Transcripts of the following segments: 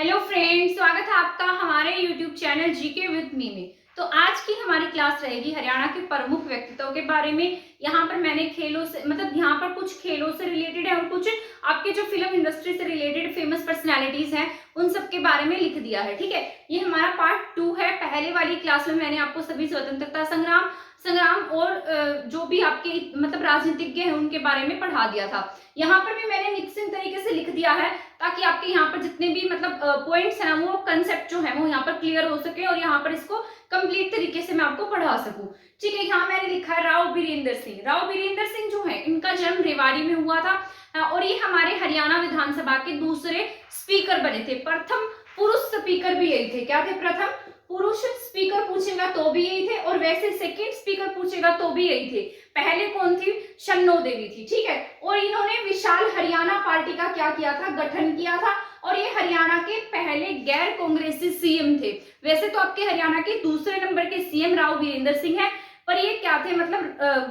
Hello friends, स्वागत है आपका हमारे YouTube channel GK with me में। तो आज की हमारी क्लास रहेगी हरियाणा के प्रमुख व्यक्तित्वों के बारे में। यहाँ पर मैंने खेलों से यहाँ पर कुछ खेलों से रिलेटेड है और कुछ आपके जो फिल्म इंडस्ट्री से रिलेटेड फेमस पर्सनालिटीज हैं उन सब के बारे में लिख दिया है। ठीक है, ये हमारा पार्ट 2 है। पहले वाली क्लास में मैंने आपको सभी स्वतंत्रता संग्राम और जो भी आपके राजनीतिज्ञ हैं उनके बारे में पढ़ा दिया था। यहाँ पर भी मैंने मिक्सिंग तरीके से लिख दिया है ताकि आपके यहाँ पर जितने भी पॉइंट्स हैं वो कंसेप्ट जो है वो यहाँ पर क्लियर हो सके और यहाँ पर इसको कंप्लीट तरीके से मैं आपको पढ़ा सकूं। ठीक है, यहाँ मैंने लिखा है राव बीरेंद्र सिंह। राव बीरेंद्र सिंह जो है इनका जन्म रेवाड़ी में हुआ था और ये हमारे हरियाणा विधानसभा के दूसरे स्पीकर बने थे। प्रथम पुरुष स्पीकर भी यही थे। क्या थे? प्रथम पुरुष स्पीकर पूछेगा तो भी यही थे और वैसे सेकंड स्पीकर पूछेगा तो भी यही थे। पहले कौन थी? शन्नो देवी थी। ठीक है, और इन्होंने विशाल हरियाणा पार्टी का क्या किया था? गठन किया था और ये हरियाणा के पहले गैर कांग्रेसी सीएम थे। वैसे तो आपके हरियाणा के दूसरे नंबर के सीएम राव बीरेंद्र सिंह है, पर ये क्या थे?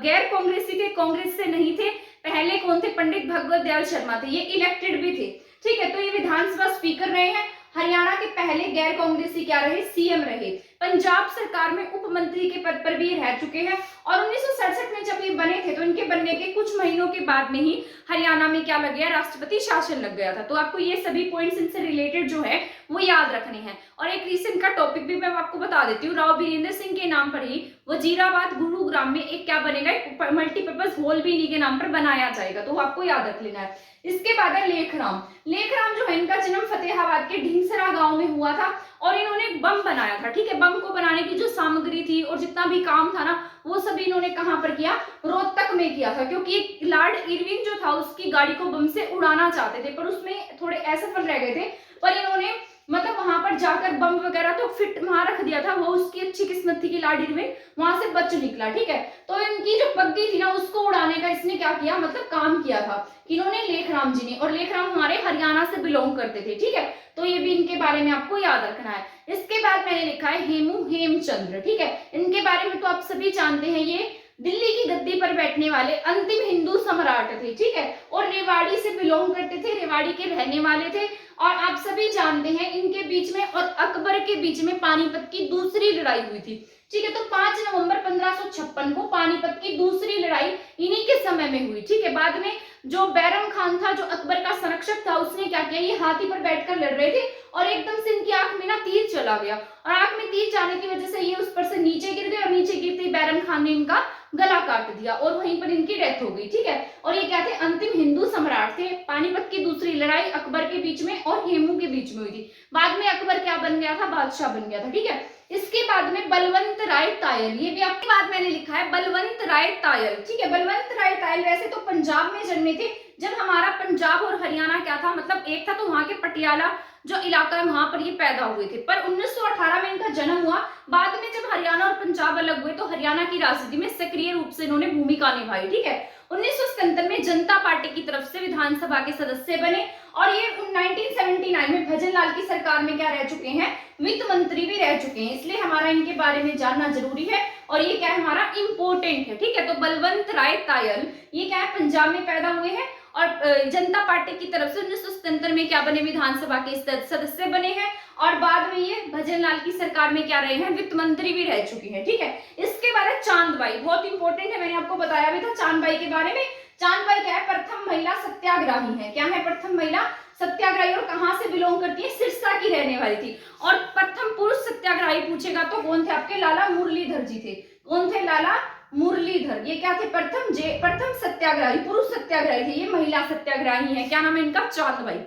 गैर कांग्रेसी थे, कांग्रेस से नहीं थे। पहले कौन थे? पंडित भगवत दयाल शर्मा थे। ये इलेक्टेड भी थे। ठीक है, तो ये विधानसभा स्पीकर रहे हैं। हरियाणा के पहले गैर कांग्रेसी क्या रहे? सीएम रहे। पंजाब सरकार में उप मंत्री के पद पर भी रह चुके हैं और 1967 में जब ये बने थे तो इनके बनने के कुछ महीनों के बाद में ही हरियाणा में क्या लग गया? राष्ट्रपति शासन लग गया था। तो आपको ये सभी पॉइंट्स इनसे रिलेटेड जो है वो याद रखने हैं। और एक रिसेंट का टॉपिक भी मैं आपको बता देती हूँ। राव बीरेंद्र सिंह के नाम पर ही वजीराबाद गुरुग्राम में एक क्या बनेगा? मल्टीपर्पज हॉल भी इन्हीं के नाम पर बनाया जाएगा, तो आपको याद रख लेना है। इसके बाद है लेखराम। लेखराम जो है इनका जन्म फतेहाबाद के ढींगसरा गांव में हुआ था और इन्होंने बम बनाया था। ठीक है, बम को बनाने की जो सामग्री थी और जितना भी काम था ना वो सभी इन्होंने कहां पर किया? रोहतक में किया था, क्योंकि लॉर्ड इरविन जो था उसकी गाड़ी को बम से उड़ाना चाहते थे पर उसमें थोड़े असफल रह गए थे। पर इन्होंने वहां पर जाकर बम वगैरह तो फिट वहां रख दिया था। वो उसकी अच्छी किस्मत थी कि लॉर्ड इरविन वहां से बच निकला। ठीक है, तो इनकी जो बग्घी थी ना उसको उड़ाने का इसने क्या किया? काम किया था इन्होंने, लेखराम जी ने। और लेखराम हमारे हरियाणा से बिलोंग करते थे। ठीक है, तो ये भी इनके बारे में आपको याद रखना है। इसके बाद मैंने लिखा है हेमचंद्र। ठीक है, इनके बारे में तो आप सभी जानते हैं, ये दिल्ली की गद्दी पर बैठने वाले अंतिम हिंदू सम्राट थे। ठीक है, और रेवाड़ी से बिलोंग करते थे, रेवाड़ी के रहने वाले थे। और आप सभी जानते हैं इनके बीच में और अकबर के बीच में पानीपत की दूसरी लड़ाई हुई थी। ठीक है, तो 5 नवंबर 1556 को पानीपत की दूसरी लड़ाई इन्हीं के समय में हुई। ठीक है, बाद में जो बैरम खान था जो अकबर का संरक्षक था उसने क्या किया? ये हाथी पर बैठकर लड़ रहे थे और एकदम से इनकी आंख में ना तीर चला गया और आंख में तीर जाने की वजह से ये उस पर से नीचे गिर गए और नीचे गिरते बैरम खान ने इनका गला काट दिया और वहीं पर इनकी डेथ हो गई। ठीक है, और ये क्या थे? अंतिम हिंदू सम्राट थे। पानीपत की दूसरी लड़ाई अकबर के बीच में और हेमू के बीच में हुई थी। बाद में अकबर क्या बन गया था? बादशाह बन गया था। ठीक है, इसके बाद में बलवंत राय तायल, ये भी आपके बाद मैंने लिखा है बलवंत राय तायल। ठीक है, बलवंत राय तायल वैसे तो पंजाब में जन्मे थे। जब हमारा पंजाब और हरियाणा क्या था, एक था, तो वहां के पटियाला जो इलाका है वहां पर ये पैदा हुए थे। पर 1918 में इनका जन्म हुआ। बाद में जब हरियाणा और पंजाब अलग हुए तो हरियाणा की राजनीति में सक्रिय रूप से इन्होंने भूमिका निभाई। ठीक है, 1977 में जनता पार्टी की तरफ से विधानसभा के सदस्य बने और ये 1979 में भजन लाल की सरकार में क्या रह चुके हैं? वित्त मंत्री भी रह चुके हैं। इसलिए हमारा इनके बारे में जानना जरूरी है और ये क्या है? हमारा इंपोर्टेंट है। ठीक है, तो बलवंत राय तायल ये क्या है? पंजाब में पैदा हुए हैं और जनता पार्टी की तरफ से 1977 में क्या बने? विधानसभा के सदस्य बने हैं और बाद में ये भजन लाल की सरकार में क्या रहे हैं? वित्त मंत्री भी रह चुके हैं। ठीक है, इसके बाद है चांदबाई, बहुत इंपॉर्टेंट है, मैंने आपको बताया भी था चांदबाई के बारे में। चांदबाई क्या है? प्रथम महिला सत्याग्रही है। क्या है? प्रथम महिला सत्याग्रही। और कहां से बिलोंग करती है? सिरसा की रहने वाली थी। और प्रथम पुरुष सत्याग्रही पूछेगा तो कौन थे? आपके लाला मुरलीधर जी थे। कौन थे? लाला मुरलीधर। ये क्या थे? प्रथम सत्याग्रही, पुरुष सत्याग्रही थे। ये महिला सत्याग्रही है। क्या नाम है इनका? चांदबाई।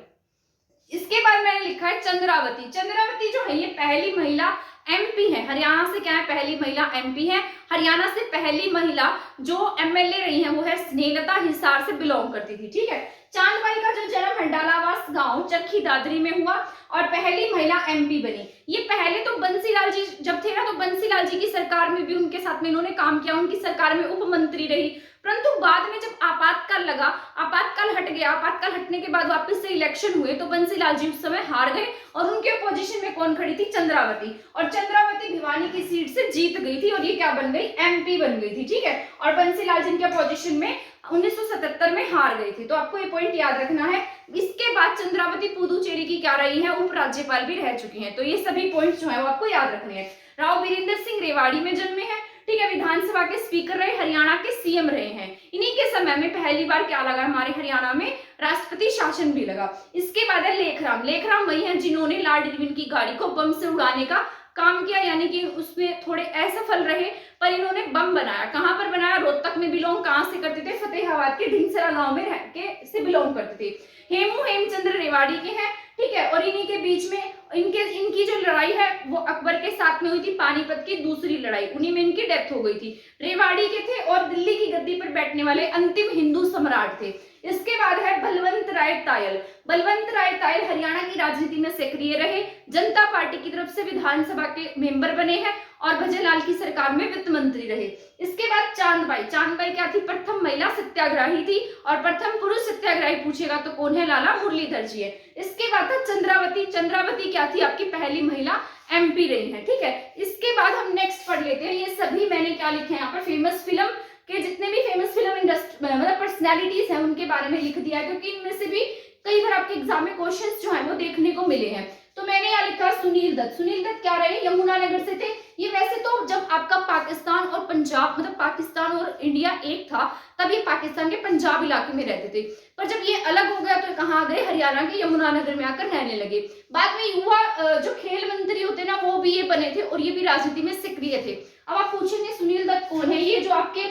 इसके बाद मैंने लिखा है चंद्रावती। चंद्रावती जो है ये पहली महिला एमपी है। हरियाणा से क्या है? पहली महिला एमपी है। हरियाणा से पहली महिला जो एमएलए रही है वो है स्नेहलता, हिसार से बिलोंग करती थी। ठीक है, चांदबाई का जो जन्म है डालावास गांव चरखी दादरी में हुआ और पहली महिला एमपी बनी। ये पहले तो बंसीलाल जी जब थे ना तो बंसीलाल जी की सरकार में भी उनके साथ में इन्होंने काम किया, उनकी सरकार में उप मंत्री रही। परंतु बाद में जब आपातकाल लगा, आपातकाल हट गया, आपातकाल हटने के बाद वापस से इलेक्शन हुए तो बंसीलाल जी उस समय हार गए और उनके अपोजिशन में कौन खड़ी थी? चंद्रावती। और चंद्रावती भिवानी की सीट से जीत गई थी और ये क्या बन गई? एमपी बन गई थी। ठीक है, और बंसीलाल जी के अपोजिशन में 1977 में हार गए थे। तो आपको ये पॉइंट याद रखना है। इसके बाद चंद्रावती पुदुचेरी की क्या रही है, उपराज्यपाल भी रह चुकी हैं। तो ये सभी पॉइंट्स जो है वो आपको याद रखने हैं। राव वीरेंद्र सिंह रेवाड़ी में जन्मे हैं, ठीक है। विधानसभा के स्पीकर रहे, हरियाणा के सीएम रहे हैं। इन्हीं के समय में पहली बार क्या लगा हमारे हरियाणा में, राष्ट्रपति शासन भी लगा। इसके बाद है लेखराम। लेखराम वही हैं जिन्होंने लॉर्ड इरविन की गाड़ी को बम से उड़ाने का काम किया, यानी कि उसमें थोड़े असफल रहे पर इन्होंने बम बनाया। कहां पर बनाया, रोहतक में बिलोंग कहां से करते थे, फतेहाबाद के ढिंसरा गांव में रह के से बिलोंग करते थे। हेमू हेमचंद्र रेवाड़ी के हैं, ठीक है। और इन्हीं के बीच में इनकी जो लड़ाई है वो अकबर के साथ में हुई थी, पानीपत की दूसरी लड़ाई, उन्हीं में इनकी डेथ हो गई थी। रेवाड़ी के थे और दिल्ली की गद्दी पर बैठने वाले अंतिम हिंदू सम्राट थे। इसके बाद है बलवंत राय तायल। बलवंत राय तायल हरियाणा की राजनीति में सक्रिय रहे, जनता पार्टी की तरफ से विधानसभा के मेंबर बने हैं और भजनलाल की सरकार में वित्त मंत्री रहे। इसके बाद चांदबाई। चांदबाई क्या थी, प्रथम महिला सत्याग्रही थी और प्रथम पुरुष सत्याग्रही पूछेगा तो कौन है, लाला मुरलीधर जी है। इसके बाद था चंद्रावती। चंद्रावती क्या थी, आपकी पहली महिला एमपी रही है, ठीक है। इसके बाद हम नेक्स्ट पढ़ लेते हैं। ये सभी मैंने क्या लिखे हैं यहाँ पर, फेमस फिल्म के जितने भी फेमस फिल्म इंडस्ट्री मतलब पर्सनैलिटीज हैं उनके बारे में लिख दिया है, क्योंकि इनमें से भी कई बार आपके एग्जाम में क्वेश्चंस जो है वो देखने को मिले हैं। तो मैंने यहाँ लिखा सुनील दत्त। सुनील दत्त क्या रहे, यमुनानगर से थे। ये वैसे तो जब आपका पाकिस्तान और पंजाब मतलब पाकिस्तान और इंडिया एक था तब ये पाकिस्तान के पंजाब इलाके में रहते थे, पर जब ये अलग हो गया तो कहाँ गए, हरियाणा के यमुनानगर में आकर रहने लगे। बाद में युवा जो खेल मंत्री होते ना वो भी ये बने थे और ये भी राजनीति में सक्रिय थे। अब आप पूछेंगे सुनील दत्त कौन है, ये जो आपके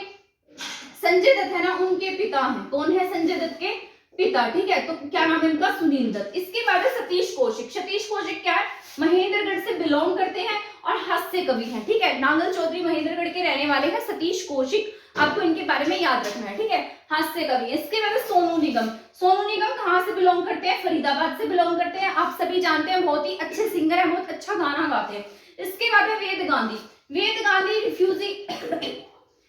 संजय दत्त है ना उनके पिता हैं। कौन है, संजय दत्त के पिता, ठीक है। तो क्या नाम है इनका, सुनील दत्त। इसके बाद है सतीश कौशिक। सतीश कौशिक क्या है, महेंद्रगढ़ से बिलोंग करते हैं और हास्य कवि हैं, ठीक है। नांगल चौधरी महेंद्रगढ़ के रहने वाले हैं। सतीश कौशिक आपको इनके बारे में याद रखना है, ठीक है, हास्य कवि। इसके बाद है सोनू निगम। सोनू निगम कहाँ से बिलोंग करते हैं, फरीदाबाद से बिलोंग करते हैं। आप सभी जानते हैं बहुत ही अच्छे सिंगर है, बहुत अच्छा गाना गाते हैं। इसके बाद है वेद गांधी। वेद गांधी रिफ्यूजी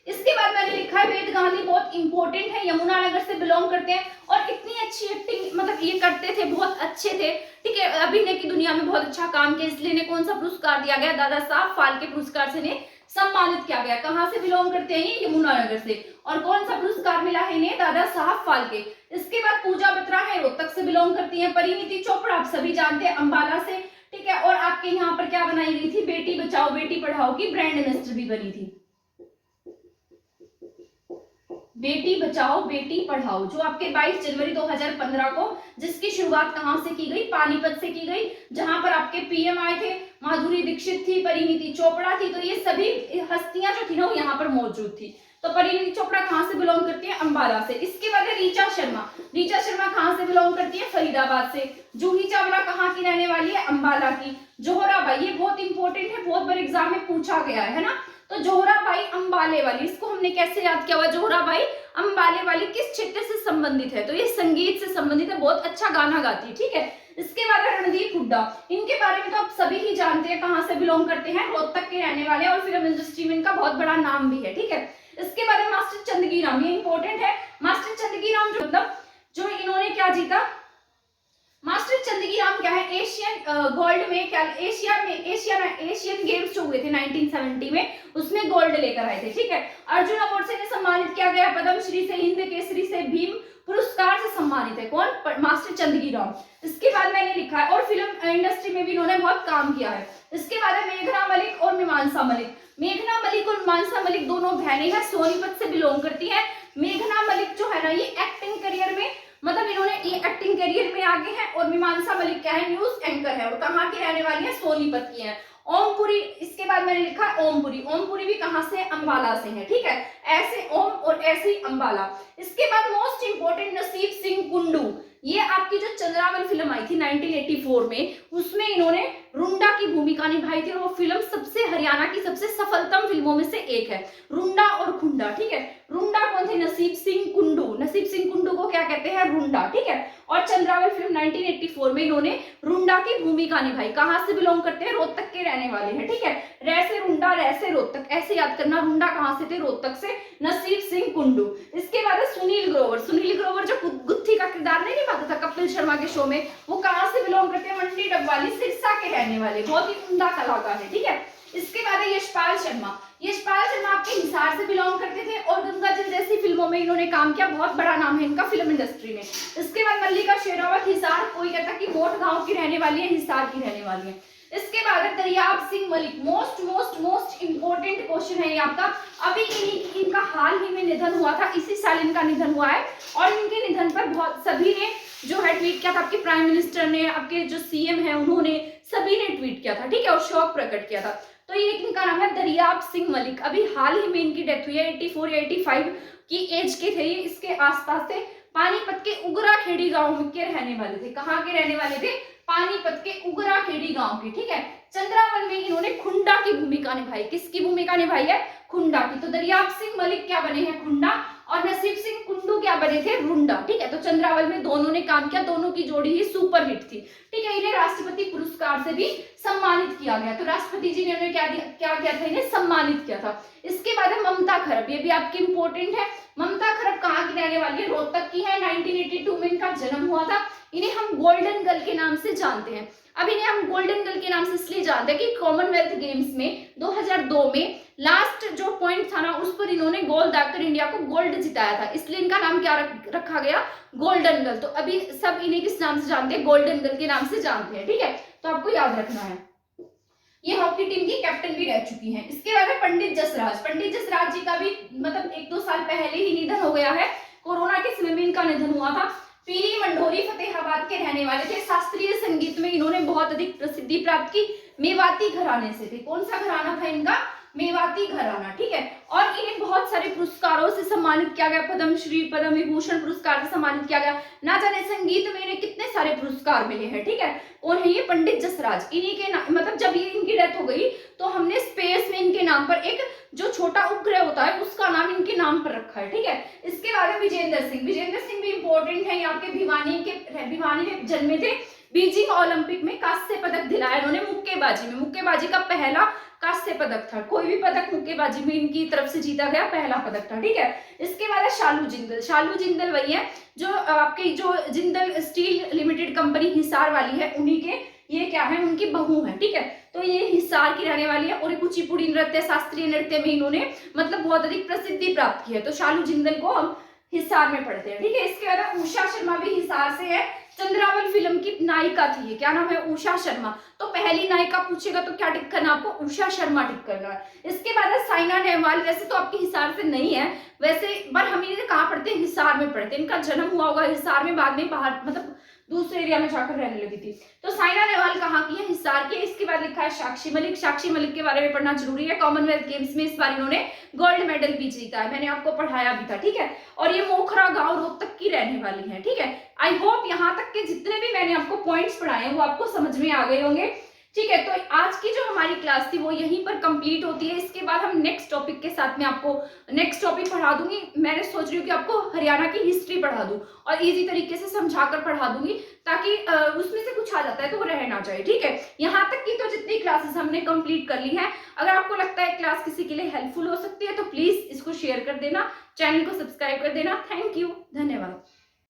इसके बाद मैंने लिखा है वेद गांधी बहुत इंपॉर्टेंट है, यमुनानगर से बिलोंग करते हैं और इतनी अच्छी एक्टिंग मतलब ये करते थे, बहुत अच्छे थे, ठीक है। अभिनय की दुनिया में बहुत अच्छा काम किया, इसलिए इन्हें कौन सा पुरस्कार दिया गया, दादा साहब फाल्के पुरस्कार से इन्हें सम्मानित किया गया। कहाँ से बिलोंग करते हैं ये, यमुनानगर से। और कौन सा पुरस्कार मिला है इन्हें, दादा साहब फाल्के। इसके बाद पूजा बत्रा है, रोहतक से बिलोंग करती है। परिणीति चोपड़ा आप सभी जानते हैं, अंबाला से, ठीक है। और आपके यहाँ पर क्या बनाई गई थी, बेटी बचाओ बेटी पढ़ाओ की ब्रांड एम्बेसडर भी बनी थी। बेटी बचाओ बेटी पढ़ाओ जो आपके 22 जनवरी 2015 को जिसकी शुरुआत कहां से की गई, पानीपत से की गई, जहां पर आपके पीएम आए थे, माधुरी दीक्षित थी, परिणीति चोपड़ा थी। तो ये सभी हस्तियां जो थी ना वो यहाँ पर मौजूद थी। तो परिणीति चोपड़ा कहां से बिलोंग करती है, अंबाला से। इसके बाद है ऋचा शर्मा। ऋचा शर्मा कहां से बिलोंग करती है, फरीदाबाद से। जूही चावला कहाँ की रहने वाली है, अंबाला की। जोहराबाई, ये बहुत इंपॉर्टेंट है, बहुत बार एग्जाम में पूछा गया है ना। तो जोहराबाई अंबाले वाली, इसको हमने कैसे याद किया हुआ, जोहराबाई अंबाले वाली किस क्षेत्र से संबंधित है, तो ये संगीत से संबंधित है, बहुत अच्छा गाना गाती है, ठीक है। इसके बाद रणदीप हुड्डा, इनके बारे में तो आप सभी ही जानते हैं, कहाँ से बिलोंग करते हैं, रोहतक के रहने वाले और फिल्म इंडस्ट्री में इनका बहुत बड़ा नाम भी है, ठीक है। इसके बाद है मास्टर चंदगीराम, ये इंपॉर्टेंट है। मास्टर चंदगीराम जो मतलब जो इन्होंने क्या जीता, मास्टर चंदगीराम क्या है, एशियन गोल्ड में क्या एशियन गेम्स जो हुए थे 1970 में उसमें गोल्ड लेकर आए थे, ठीक है। अर्जुन अवार्ड से सम्मानित किया गया, पद्मश्री से, हिंद केसरी से, भीम पुरस्कार से सम्मानित है कौन, मास्टर चंदगीराम। इसके बाद मैंने लिखा है और फिल्म इंडस्ट्री में भी इन्होंने बहुत काम किया है। इसके बाद है मेघना मलिक और मीमांसा मलिक। मेघना मलिक और मीमांसा मलिक दोनों बहनें हैं, सोनीपत से बिलोंग करती है। मेघना मलिक जो है ना ये एक्टिंग करियर में मतलब इन्होंने ये एक्टिंग करियर में आगे हैं और मीमांसा मलिक क्या है, न्यूज एंकर है और कहाँ की रहने वाली है, सोनीपत की है। ओमपुरी, इसके बाद मैंने लिखा ओमपुरी, ओमपुरी भी कहाँ से, अंबाला से है, ठीक है। ऐसे ओम और ऐसे अंबाला। इसके बाद मोस्ट इंपोर्टेंट नसीब सिंह कुंडू, ये आपकी जो चंद्रावन फिल्म आई थी 1984 में उसमें इन्होंने रुंडा की भूमिका निभाई थी और वो फिल्म सबसे हरियाणा की सबसे सफलतम फिल्मों में से एक है, रुंडा और खुंडा, ठीक है। रुंडा कौन थे, नसीब सिंह कुंडू, नसीब सिंह कुंडू को क्या कहते हैं, रुंडा, ठीक है। और चंद्रावन फिल्म 1984 में इन्होंने रुंडा की भूमिका निभाई। कहाँ से बिलोंग करते हैं, रोहतक के रहने वाले हैं, ठीक है। रैसे रुंडा रैसे रोहतक, ऐसे याद करना, रुंडा कहाँ से थे, रोहतक से, नसीब सिंह कुंडू। इसके बाद है सुनील ग्रोवर, सुनील ग्रोवर जो गुत्थी का किरदार नहीं निभाता था कपिल शर्मा के शो में, वो कहाँ से बिलोंग करते हैं, मंडी डबवाली, सिरसा के रहने वाले, बहुत ही उम्दा कलाकार है, ठीक है। इसके बाद है यशपाल शर्मा। यशपाल शर्मा आपके हिसार से बिलोंग करते थे और गंगा जल जैसी फिल्मों में इन्होंने काम किया, बहुत बड़ा नाम है इनका फिल्म इंडस्ट्री में। इसके बाद मल्लिका शेरावत, हिसार, कोई कहता कि मोट गांव की रहने वाली है, हिसार की रहने वाली है। इसके बाद है Dariyab Singh Malik. Most most most important question है ये आपका। अभी इनका हाल ही में निधन हुआ था, इसी साल इनका निधन हुआ है और इनके निधन पर बहुत सभी ने जो है ट्वीट किया था, आपके प्राइम मिनिस्टर ने, आपके जो सीएम है उन्होंने, सभी ने ट्वीट किया था, ठीक है, और शोक प्रकट किया था। तो ये इनका नाम है दरियाब सिंह मलिक। अभी हाल ही में इनकी डेथ हुई है, 84 या 85 की एज के थे ये। इसके आसपास से पानीपत के उगरा खेड़ी गांव के रहने वाले थे। कहाँ के रहने वाले थे? पानीपत के उगरा खेड़ी गांव के, ठीक है। चंद्रावन में इन्होंने खुंडा की भूमिका निभाई। किसकी भूमिका निभाई है? खुंडा की। तो दरियाब सिंह मलिक क्या बने हैं? खुंडा। और नसीब सिंह कुंडू क्या बने थे? रुंडा, ठीक है। तो चंद्रावल में दोनों ने काम किया, दोनों की जोड़ी ही सुपरहिट थी, ठीक है। इन्हें राष्ट्रपति पुरस्कार से भी सम्मानित किया गया। तो राष्ट्रपति जी ने उन्हें क्या किया था? इन्हें सम्मानित किया था। इसके बाद है ममता खरब, ये भी आपकी इंपॉर्टेंट है। ममता खरब कहाँ की रहने वाली है? रोहतक की है। 1982 में इनका जन्म हुआ था। इन्हें हम गोल्डन गर्ल के नाम से जानते हैं। अब इन्हें हम गोल्डन गर्ल के नाम से इसलिए जानते हैं कि कॉमनवेल्थ गेम्स में 2002 में लास्ट जो पॉइंट था ना, उस पर इन्होंने गोल्ड दागकर इंडिया को गोल्ड जिताया था, इसलिए इनका नाम क्या रखा गया? Golden girl. तो अभी सब इन्हें किस नाम से जानते हैं? गोल्डन गर्ल के नाम से जानते हैं, ठीक है। तो आपको याद रखना है। ये हॉकी टीम की कैप्टन भी रह चुकी हैं। इसके बाद है पंडित जसराज। पंडित जसराज जी का भी मतलब 1-2 साल पहले ही निधन हो गया है। कोरोना के समय में इनका निधन हुआ था। पीली मंडोरी फतेहाबाद के रहने वाले थे। शास्त्रीय संगीत में इन्होंने बहुत अधिक प्रसिद्धि प्राप्त की। मेवाती घराने से थे। कौन सा घराना था इनका? मेवाती घराना, ठीक है। और इन्हें बहुत सारे पुरस्कारों से सम्मानित किया गया। पद्मश्री, पद्म विभूषण पुरस्कार से सम्मानित किया गया। ना जाने संगीत में इन्हें कितने सारे पुरस्कार मिले हैं, ठीक है। कौन है ये? पंडित जसराज। इन्हीं के मतलब जब ये इनकी डेथ हो गई तो हमने स्पेस में इनके नाम पर एक जो छोटा उपग्रह होता है उसका नाम इनके नाम पर रखा है, ठीक है। इसके बाद है विजेंद्र सिंह। विजेंद्र सिंह भी इंपॉर्टेंट है। ये आपके भिवानी में जन्मे थे। बीजिंग ओलंपिक में कांस्य पदक दिलाया इन्होंने मुक्केबाजी में। मुक्केबाजी का पहला कांस्य पदक था। कोई भी पदक मुक्केबाजी में इनकी तरफ से जीता गया पहला पदक था, ठीक है। इसके बाद है शालू जिंदल। शालू जिंदल वही है जो आपकी जो Jindal steel limited company Hisar वाली है, उन्हीं के ये क्या है? उनकी बहू है, ठीक है। तो ये हिसार की रहने वाली है और कुचिपुड़ी नृत्य, शास्त्रीय नृत्य में इन्होंने मतलब बहुत अधिक प्रसिद्धि प्राप्त की है। तो शालू जिंदल को हम हिसार में पढ़ते हैं, ठीक है। इसके बाद उषा शर्मा भी हिसार से है। चंद्रावल फिल्म की नायिका थी ये। क्या नाम है? उषा शर्मा। तो पहली नायिका पूछेगा तो क्या टिक करना आपको? उषा शर्मा टिक करना है। इसके बाद है साइना नेहवाल। वैसे तो आपके हिसार से नहीं है, वैसे पर हम इन्हें कहाँ पढ़ते हैं? हिसार में पढ़ते हैं। इनका जन्म हुआ होगा हिसार में, बाद में बाहर मतलब दूसरे एरिया में जाकर रहने लगी थी। तो साइना नेहवाल कहाँ की है? हिसार की। इसके बाद लिखा है साक्षी मलिक। साक्षी मलिक के बारे में पढ़ना जरूरी है। कॉमनवेल्थ गेम्स में इस बार इन्होंने गोल्ड मेडल भी जीता है, मैंने आपको पढ़ाया भी था, ठीक है। और ये मोखरा गांव रोहतक की रहने वाली है, ठीक है। आई होप यहाँ तक के जितने भी मैंने आपको पॉइंट्स पढ़ाए हैं वो आपको समझ में आ गए होंगे, ठीक है। तो आज की जो हमारी क्लास थी वो यहीं पर कंप्लीट होती है। इसके बाद हम नेक्स्ट टॉपिक के साथ में आपको नेक्स्ट टॉपिक पढ़ा दूंगी। मैंने सोच रही हूँ कि आपको हरियाणा की हिस्ट्री पढ़ा दूं और इजी तरीके से समझाकर पढ़ा दूंगी, ताकि उसमें से कुछ आ जाता है तो वो रह ना जाए, ठीक है। यहाँ तक की तो जितनी क्लासेस हमने कंप्लीट कर ली है। अगर आपको लगता है क्लास किसी के लिए हेल्पफुल हो सकती है तो प्लीज इसको शेयर कर देना, चैनल को सब्सक्राइब कर देना। थैंक यू, धन्यवाद।